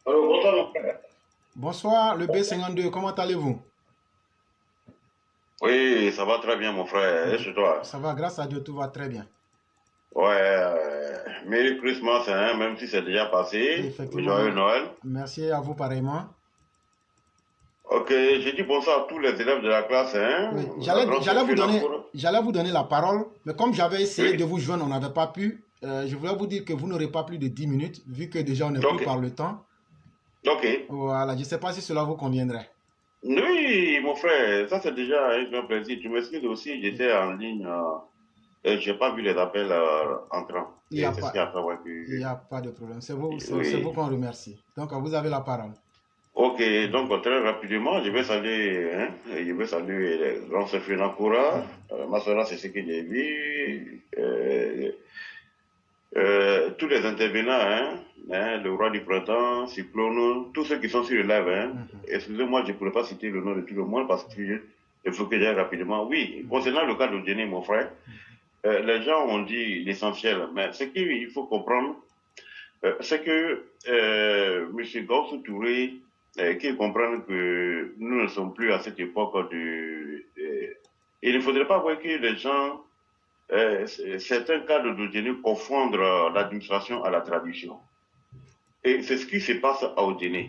Alors, bonsoir, mon frère. Bonsoir, le B52, comment allez-vous? Oui, ça va très bien, mon frère. Et Oui, chez toi? ça va, grâce à Dieu, tout va très bien. Ouais, Merry Christmas, hein, même si c'est déjà passé. Joyeux Effectivement, Noël. merci à vous pareillement. Ok, j'ai dit bonsoir à tous les élèves de la classe, hein. Oui, La grande cour. j'allais vous donner la parole, mais comme j'avais essayé de Oui, vous joindre, on n'avait pas pu. Je voulais vous dire que vous n'aurez pas plus de 10 minutes, vu que déjà on est pris ok, par le temps. ok. Voilà, je ne sais pas si cela vous conviendrait. Oui, mon frère, ça c'est déjà un grand plaisir. Tu m'excuses aussi, j'étais en ligne et j'ai pas vu les appels entrants. Il n'y Et a c'est ce qui pas, a fait ouais, il y a pas de problème. C'est vous oui. qu'on remercie. Donc, vous avez la parole. Ok, donc très rapidement, je vais saluer, hein, je vais saluer les grands chefs Nakura. Masora, c'est ce que j'ai vu. Tous les intervenants, le roi du printemps, Cyclone, tous ceux qui sont sur le live. Hein. Mhm, Excusez-moi, je ne pourrais pas citer le nom de tout le monde parce qu'il faut que j'aille rapidement. Oui, mhm, concernant le cas de Jenny, mon frère, les gens ont dit l'essentiel, mais ce qu'il faut comprendre, c'est que M. Gaussou Touré, qu'il comprenne que nous ne sommes plus à cette époque de... il ne faudrait pas voir que les gens, certains cas de Dodjene confondre l'administration à la tradition. Et c'est ce qui se passe à Odjene.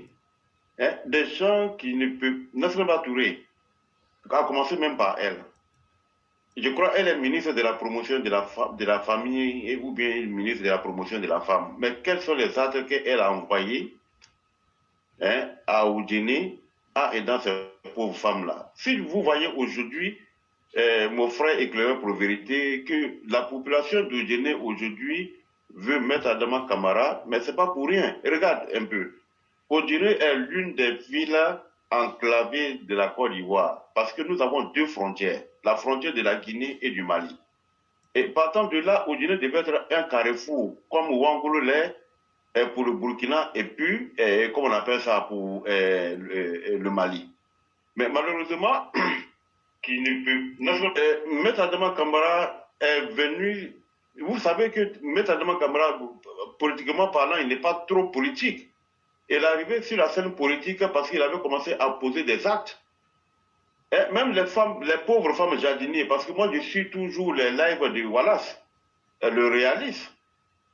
Hein? Des gens qui ne peuvent... Nassima Touré, a commencé même par elle. Je crois qu'elle est ministre de la promotion de la famille ou bien ministre de la promotion de la femme. Mais quels sont les actes qu'elle a envoyés, hein, à Oudjene, à aider ces pauvres femmes-là? Si vous voyez aujourd'hui, mon frère éclairé pour vérité, que la population d'Oudjene aujourd'hui veut mettre Adama Kamara, mais ce n'est pas pour rien. Regarde un peu. Oudjene est l'une des villes enclavées de la Côte d'Ivoire, parce que nous avons deux frontières, la frontière de la Guinée et du Mali. Et partant de là, Oudjene devait être un carrefour, comme Ouangolo l'est pour le Burkina et puis, comment on appelle ça, pour le Mali. Mais malheureusement, qui ne peut. Maître Adama Kamara est venu. Vous savez que Maître Adama Kamara, politiquement parlant, il n'est pas trop politique. Il est arrivé sur la scène politique parce qu'il avait commencé à poser des actes. Et même les femmes, les pauvres femmes jardinières, parce que moi je suis toujours les lives de Wallace, le réaliste.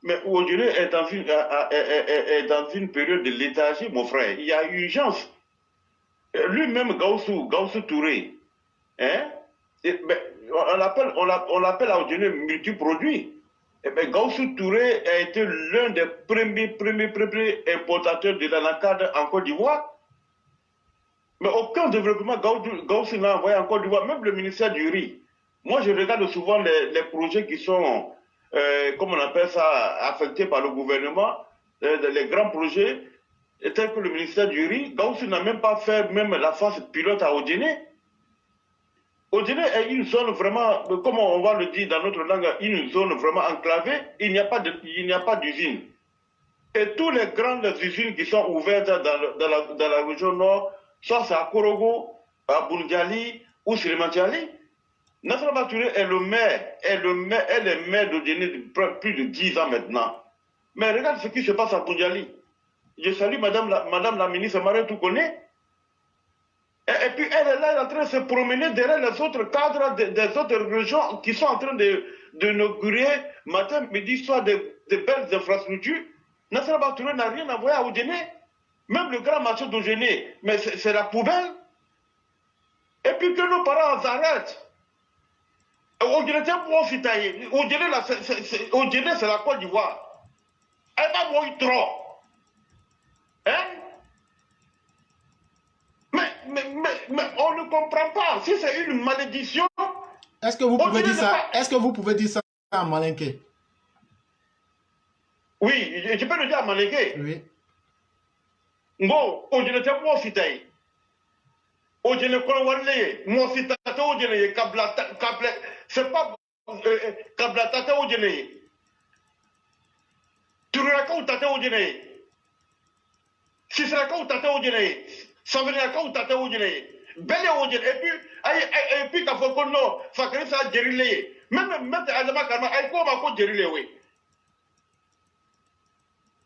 Mais aujourd'hui est dans est dans une période de léthargie, mon frère. Il y a urgence. Lui-même, Gaussou Touré, hein, ben, on l'appelle aujourd'hui multiproduit. Et ben, Gaussou Touré a été l'un des premiers importateurs de l'anacarde en Côte d'Ivoire. Mais aucun développement Gaussou n'a envoyé en Côte d'Ivoire, même le ministère du riz. Moi, je regarde souvent les projets qui sont, comme on appelle ça, affectés par le gouvernement, les grands projets, tels que le ministère du riz. Gaussou n'a même pas fait même la phase pilote à Odjene. Odjene est une zone vraiment, comme on va le dire dans notre langue, une zone vraiment enclavée. Il n'y a pas d'usine. Et toutes les grandes usines qui sont ouvertes dans la région nord, soit c'est à Korogo, à Boundiali ou Silimantiali, Nassara Baturé est le maire, elle est maire de plus de 10 ans maintenant. Mais regarde ce qui se passe à Boundiali. Je salue madame la ministre Marie Toukone. Et puis elle est là, elle est en train de se promener derrière les autres cadres des autres régions qui sont en train d'inaugurer matin, midi, soir de belles infrastructures. Nassara Baturé n'a rien à voir à Oudjene. Même le grand marché d'Oudjene, mais c'est la poubelle. Et puis que nos parents s'arrêtent. Oudjene, c'est pour Fitaye. Oudjene, c'est la Côte d'Ivoire. Elle va mourir trop. Hein? Mais on ne comprend pas. Si c'est une malédiction, Est-ce que vous pouvez Oudjene dire n'est ça? pas. Est-ce que vous pouvez dire ça à Malinké? Oui, je peux le dire à Malégué. Oui. Ngo, Oudjene, c'est pour Fitaye. Oudjene, Kolowale, moi, Fitaye, Oudjene, c'est pas Kablatata Oudjene. Turaka ou Tata Oudjene. Sisraka ou Tata Oudjene. Savenaka ou Tata Oudjene. Belle Oudjene. Et puis, t'as fait que non, Fakri ça Djerilé. Même Adama Karma, elle peut encore Djerilé, oui.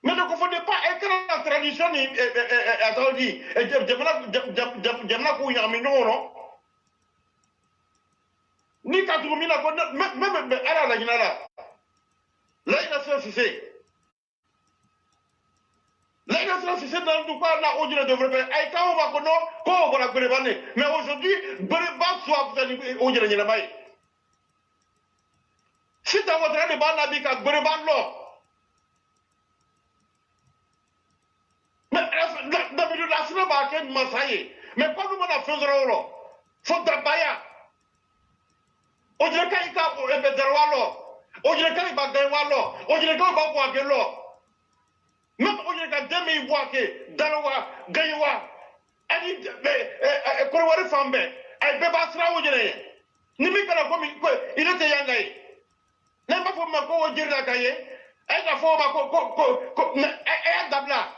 Mais ne confondez pas, la tradition attendez jamna ko yami non ni ka tu mina ko même ala la ginala la nation c'est la nation c'est dans tout quoi là on devrait faire ay ka on va ko non ko voilà Berebane mais aujourd'hui Bereba soit on dirait ni la bay si dans votre débat na bi ka Berebane lo d'habitude la sina ba ken masaye mais pas nous na faisons lo faut dabaya o jere kai ka o ebe derwalo o jere kai ba derwalo o jere kai ba kwa gelo même o jere ka demi wake dalwa gaywa ani ko wari fambe ay be ba sra o jere ni mi kala ko mi ko il était yangai nem ba fo ma ko o jere ka ye ay ka fo ma ko ay dabla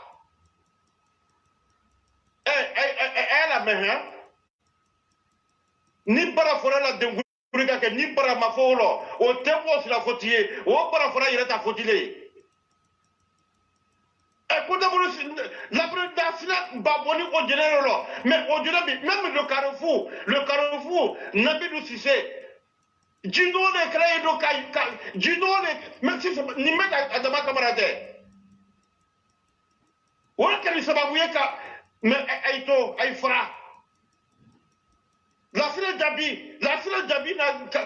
la meha ni bara fora la dengu ke ni bara mafolo o tempo sur la fotier o bara fora yere ta fotile e ko de la présidence ba boni o général mais o général même le carrefour Nabidou Cissé jindo ne créé do kay jindo ne même si ni meta adama camarade wala kan sababu yeka mais Aïto, Aïfra. La sila Jabi na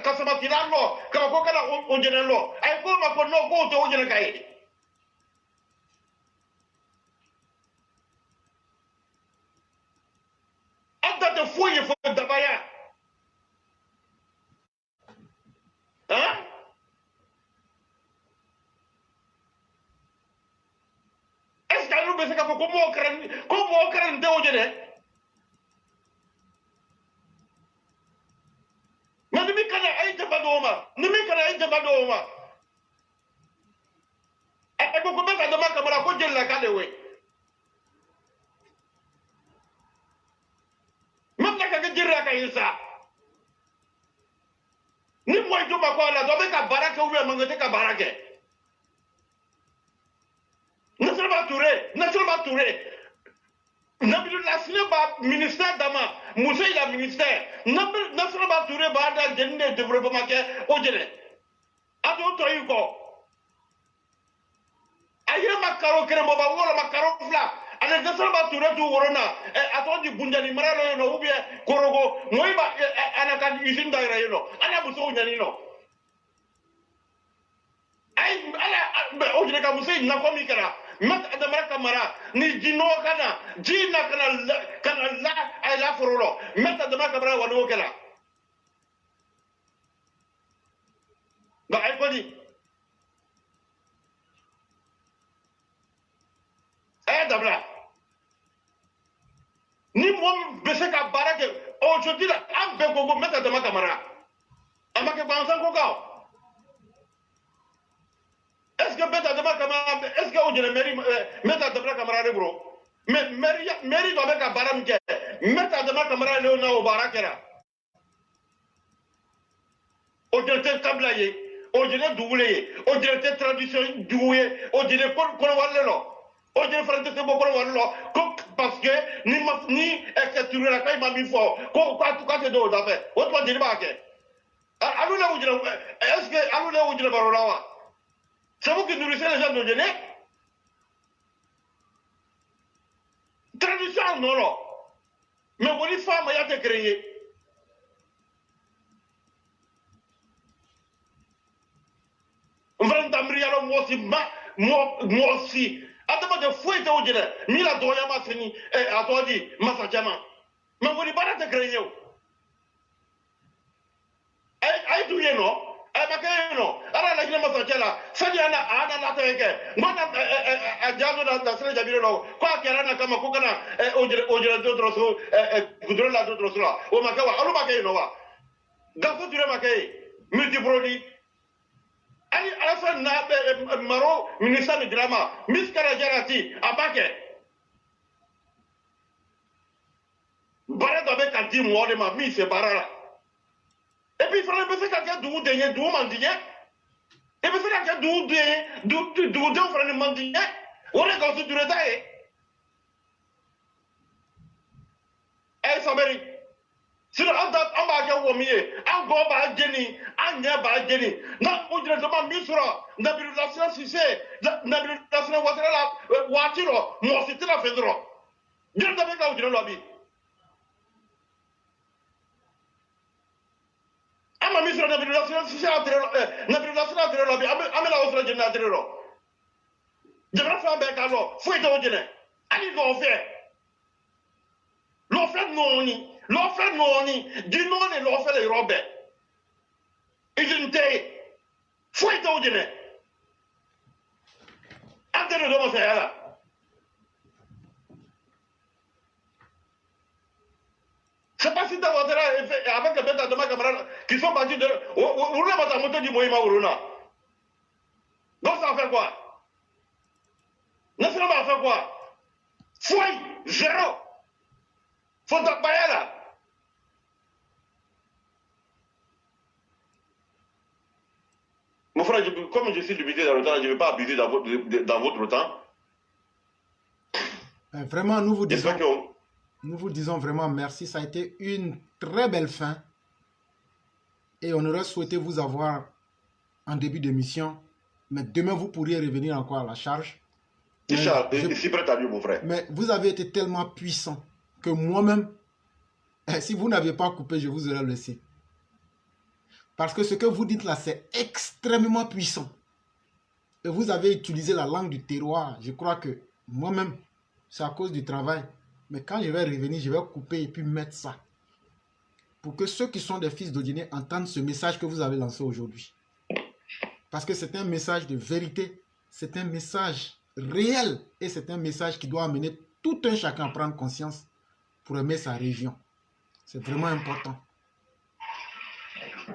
Kasamati Lalo, Kamakokala Ojenelo. I go back on no go to Ojenakai. After the foyer for Dabaya. Huh? Est-ce que nous pensons comment on crée de Ojene? Mais nous kana aïe badoma, nous kana aïe badoma. Et beaucoup de gens comme la côte de la Cadewe. Même la Cadewe de la Caïsa. Ni moi tout ma quoi la dobe ka barake ou bien mangete ka barake. Naturellement Touré. Nabidou Lassine ba ministère d'Ama, Moussa il a ministère. Naturellement Touré ba da jende développement ke ojele. Ado to yuko. Aye makaro kere mo ba wala makaro fla. Ana naturellement Touré tu worona. Atondi bunjani maralo no ubie korogo. Moiba ana kan usine daira yono. Ana buso nyani no. Ay ala ojele ka Moussa na komi kara. Mat adamara kamara ni jino kana jina kana la ay la forolo mat adamara kamara wano kala ba ay kodi ay dabla ni mom bese ka barake aujourd'hui la ambe gogo mat adamara kamara amake bansan ko ka. Est-ce que Beta Dema Kamara, est-ce que vous avez Meta Dema Kamara bro? Mais Mary doit mettre à Baramke, Meta Dema Kamara Léona au Barakera. Au directeur Tablaye, au directeur Doublé, au directeur tradition doué, au directeur Kolowalelo, au directeur Français Bokolowalelo, parce que ni exceptué la caille m'a mis fort, quoi tout cas c'est d'autres affaires. Autre dire pas que. Allô là où je est-ce que allô là où je le barola? C'est vous qui nourrissez les gens de Djene? Tradition, non, non. Mais vous dites femme, il y a été créé. Vrendamrialo, moi aussi. Attends, de fouet de Djene. Mila Doyama Seni, à toi dit, Massachama. Mais vous dites pas de créé. Aïe, tout y non? No, ara la gina masakela sadi ana la teke ngona ajazo na sele jabiro ko akera na kama ko kana ojira dotro so gudro la dotro so o makawa alu makay no wa gafu dire makay multi produit ani alafa na maro ministre de drama miskara jarati abake bare do be kanti mo de ma mi se barara. Et puis il fallait penser quelqu'un d'où dernier, d'où mendier. Et puis c'est quelqu'un d'où on ferait le mendier. On est dans ce détail. Et ça mérite. Si on va faire un mieux, on va gagner, on va gagner. Non, on dirait que ma mise sera, n'a plus la science, c'est, n'a plus la science, la voiture, moi, c'était la fédération. Bien d'abord, là où tu l'as vu. Ma mise sera, n'a plus la science, c'est, n'a plus la science, la vie, amène-la au sol, je n'ai pas de je vais faire un bec alors, faut être au dîner. Allez, on fait. L'on fait non, du nom et l'on fait les robes. Ils ont été. Faut être au dîner. Antenne de mon là. C'est pas si d'avoir avec les bêtes de ma camarade qui sont partis de. Où est votre moto du Moïma Uruna? Donc ça fait quoi? National va faire quoi? Fouille, zéro. Faut t'appayer là. Mon frère, comme je suis limité dans le temps, je ne vais pas abuser dans votre temps. Vraiment, nous vous disons vraiment merci. Ça a été une très belle fin. Et on aurait souhaité vous avoir en début d'émission. Mais demain, vous pourriez revenir encore à la charge. Je suis prêt à lui, mon frère. Mais vous avez été tellement puissant que moi-même, si vous n'aviez pas coupé, je vous aurais laissé. Parce que ce que vous dites là, c'est extrêmement puissant. Et vous avez utilisé la langue du terroir. Je crois que moi-même, c'est à cause du travail. Mais quand je vais revenir, je vais couper et puis mettre ça. Pour que ceux qui sont des fils d'Odiné entendent ce message que vous avez lancé aujourd'hui. Parce que c'est un message de vérité. C'est un message réel. Et c'est un message qui doit amener tout un chacun à prendre conscience pour aimer sa région. C'est vraiment important.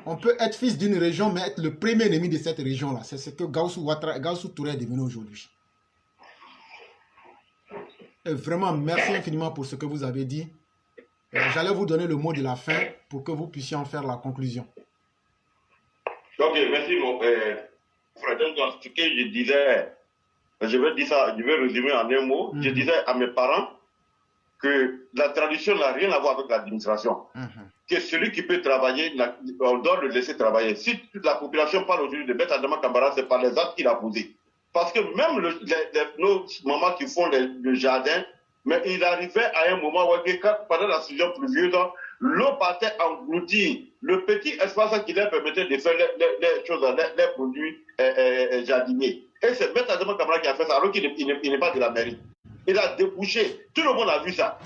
On peut être fils d'une région, mais être le premier ennemi de cette région-là. C'est ce que Gaussou Touré est devenu aujourd'hui. Et vraiment, merci infiniment pour ce que vous avez dit. J'allais vous donner le mot de la fin pour que vous puissiez en faire la conclusion. Ok, merci mon frère. Donc, ce que je disais, je vais résumer en un mot. Je disais à mes parents que la tradition n'a rien à voir avec l'administration. Que celui qui peut travailler, on doit le laisser travailler. Si toute la population parle aujourd'hui de Bête Adama Kambara, c'est par les actes qu'il a posés. Parce que même nos mamans qui font le jardin, mais il arrivait à un moment où, pendant la saison pluvieuse, l'eau partait engloutir le petit espace qui leur permettait de faire les choses, les produits jardiniers. Et c'est Bête Adama Kambara qui a fait ça, alors qu'il n'est pas de la mairie. Il a débouché. Tout le monde a vu ça.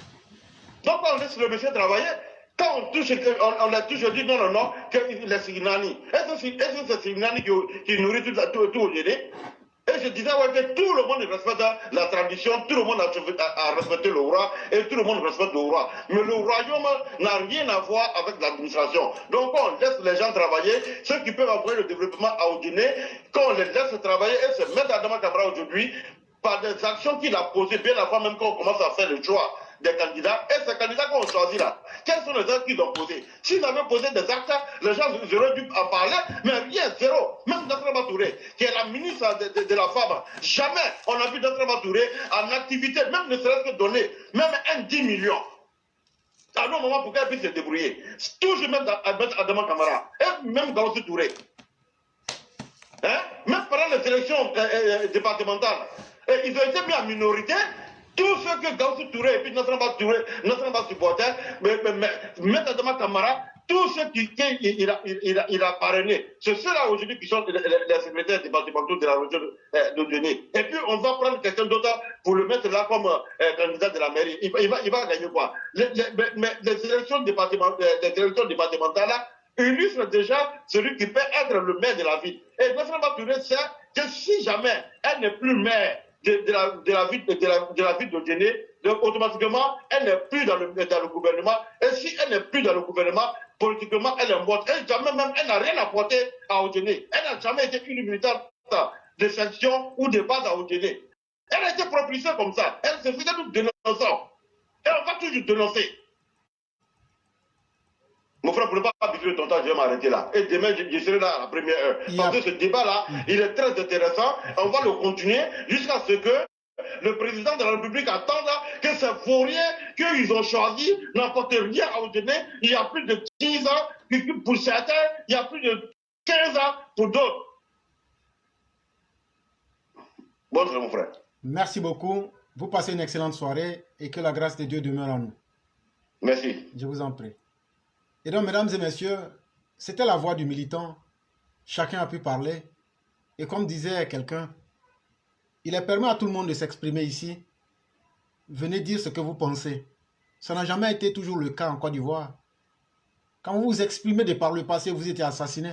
Donc, quand on laisse le monsieur travailler, quand on touche, on a toujours dit non, que les Signani. Est-ce que c'est Signani qui nourrit tout au dîner? Et je disais que tout le monde respecte la tradition, tout le monde a respecté le roi et tout le monde respecte le roi. Mais le royaume n'a rien à voir avec l'administration. Donc on laisse les gens travailler, ceux qui peuvent envoyer le développement à Odiné, quand on les laisse travailler et se mettre à Adama Kambara aujourd'hui, par des actions qu'il a posées bien avant même qu'on commence à faire le choix des candidats. Et ces candidats qu'on choisit là, quels sont les actes qu'ils ont posés? S'ils avaient posé des actes, les gens auraient dû en parler, mais rien, zéro. Même Nassrama Touré, qui est la ministre de la femme, jamais on a vu Nassrama Touré en activité, même ne serait-ce que donner, même un 10 millions. À un moment pour qu'elle puisse se débrouiller. Toujours même Adama Kambara, et même Gaussou Touré. Hein? Même pendant les élections départementales, ils ont été mis en minorité. Tout ce que Gaussou Touré et puis Nassrama supportait, mais Adama Kambara, tout ce qu'il a parrainé, c'est ceux-là aujourd'hui qui sont les secrétaires départementaux de la région de Denis. Et puis on va prendre quelqu'un d'autre pour le mettre là comme candidat de la mairie. Il va gagner quoi? Les élections départementales là, illustre déjà celui qui peut être le maire de la ville. Et Nassrama Touré sait que si jamais elle n'est plus maire de la ville de Djéné, donc automatiquement elle n'est plus dans le gouvernement. Et si elle n'est plus dans le gouvernement, politiquement elle est morte. Et jamais même elle n'a rien apporté à Djéné. Elle n'a jamais été une militante de section ou de base à Djéné. Elle a été propulsée comme ça. Elle se faisait tout dénonçant. Et on va toujours dénoncer. Mon frère, pour ne pas habituer ton temps, je vais m'arrêter là. Et demain, je serai là à la première heure. Parce que ce débat-là, il est très intéressant. On va le continuer jusqu'à ce que Le président de la République attend là que ces vauriens qu'ils ont choisis n'apportent rien à vous donner. Il y a plus de 10 ans, pour certains, il y a plus de 15 ans pour d'autres. Bonjour mon frère. Merci beaucoup. Vous passez une excellente soirée et que la grâce de Dieu demeure en nous. Merci. Je vous en prie. Et donc, mesdames et messieurs, c'était la voix du militant. Chacun a pu parler. Et comme disait quelqu'un, il est permis à tout le monde de s'exprimer ici. Venez dire ce que vous pensez. Ça n'a jamais été toujours le cas en Côte d'Ivoire. Quand vous vous exprimez de par le passé, vous étiez assassiné.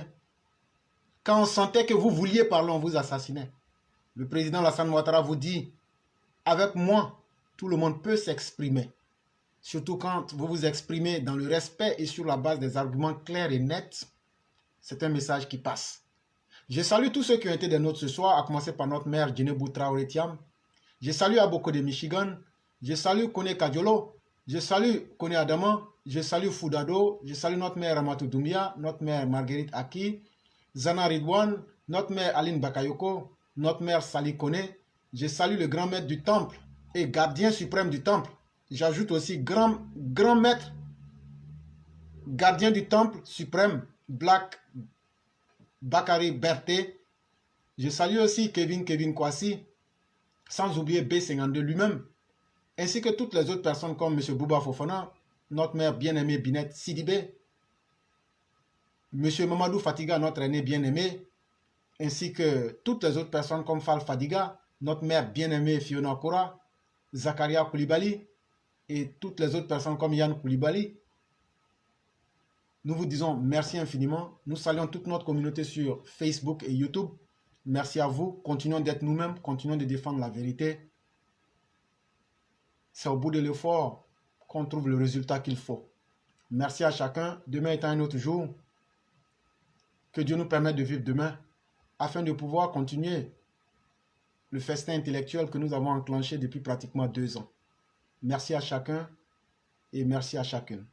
Quand on sentait que vous vouliez parler, on vous assassinait. Le président Alassane Ouattara vous dit, avec moi, tout le monde peut s'exprimer. Surtout quand vous vous exprimez dans le respect et sur la base des arguments clairs et nets, c'est un message qui passe. Je salue tous ceux qui ont été des nôtres ce soir, à commencer par notre mère Djenebou Traoré Thiam. Je salue Aboko de Michigan. Je salue Kone Kadiolo. Je salue Kone Adama. Je salue Foudado. Je salue notre mère Ramatou Doumbia, notre mère Marguerite Aki, Zana Ridwan, notre mère Aline Bakayoko, notre mère Sali Kone. Je salue le grand maître du temple et gardien suprême du temple. J'ajoute aussi grand maître, gardien du temple suprême, Black Bakary Berté. Je salue aussi Kevin Kwasi, sans oublier B52 lui-même, ainsi que toutes les autres personnes comme M. Bouba Fofana, notre mère bien-aimée Binette Sidibé, M. Mamadou Fatiga, notre aîné bien-aimé, ainsi que toutes les autres personnes comme Fall Fadiga, notre mère bien-aimée Fiona Kora, Zakaria Koulibaly, et toutes les autres personnes comme Yann Koulibaly. Nous vous disons merci infiniment. Nous saluons toute notre communauté sur Facebook et YouTube. Merci à vous. Continuons d'être nous-mêmes. Continuons de défendre la vérité. C'est au bout de l'effort qu'on trouve le résultat qu'il faut. Merci à chacun. Demain étant un autre jour. Que Dieu nous permette de vivre demain afin de pouvoir continuer le festin intellectuel que nous avons enclenché depuis pratiquement 2 ans. Merci à chacun et merci à chacune.